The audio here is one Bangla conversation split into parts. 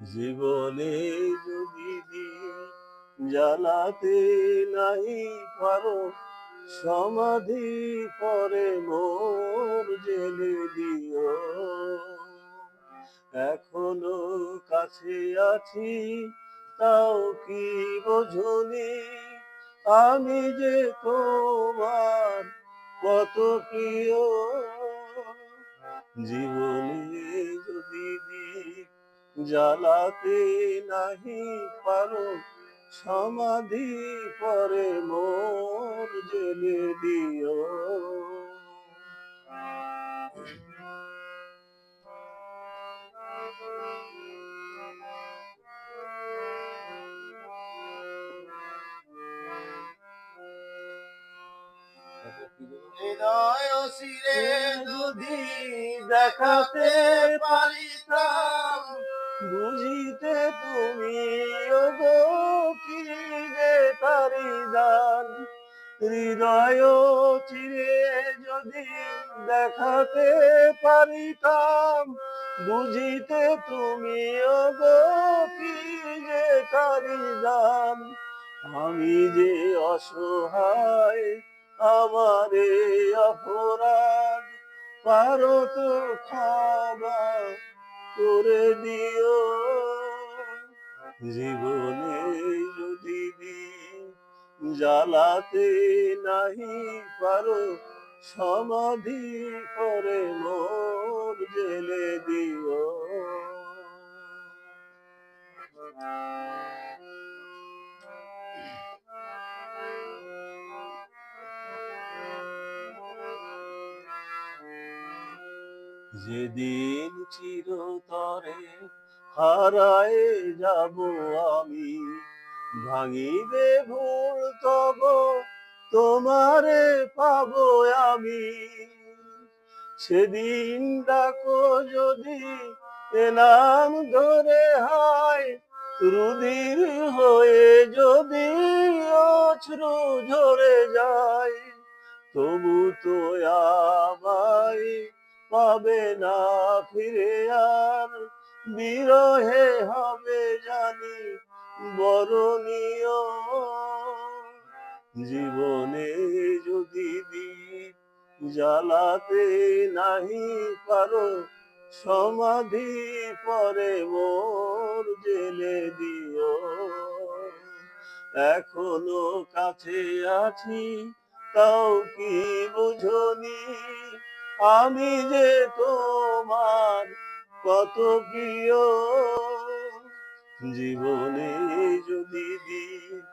জীবনে যদি দিন জ্বালাতে নাই পারো, সমাধি পরে মোর জেলে দিও। এখনো কাছে আছি তাও কি বোঝনি, আমি যে তোমার কত প্রিয়। জীবনে যদি দীপ জ্বালাতে নাহি পারো, সমাধি পরে মোর জেলে দিও। হৃদয় শিরে যদি দেখাতে পারিতাম, বুঝিতে তুমি ওগো কি যে তারি দান। হৃদয় চিরে যদি দেখাতে পারিতাম, বুঝিতে তুমি ওগো কি যে তারি দান। আমি যে অসহায় আমারে অপরাধ, পারো তো ক্ষমা করে দিও। জীবনে যদি দিন জ্বালাতে নাহি পারো, সমাধি করে মোর জেলে দিও। যেদিন চিরতরে হারায় যাব আমি, ভাঙিবে ভুল তব তোমারে পাবো আমি। সেদিন ডাকো যদি এ নাম ধরে হায়, রুধির হয়ে যদি অশ্রু ঝরে যায়, তবু তো আমায় পাবে না ফিরে আর, বিরহে হবে জানি বরণীয়। জীবনে যদি দীপ জ্বালাতে নাহি পারো, সমাধি পরে মোর জেলে দিও। এখনো কাছে আছি তাও কি বুঝনি, আমি যে তোমার কত প্রিয়। জীবনে যদি দীপ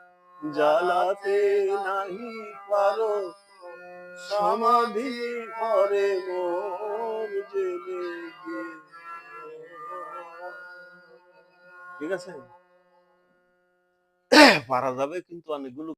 জ্বালাতে নাহি পারো, সমাধি পরে মোর জেলে দিও। ঠিক আছে, পারা যাবে কিন্তু অনেকগুলো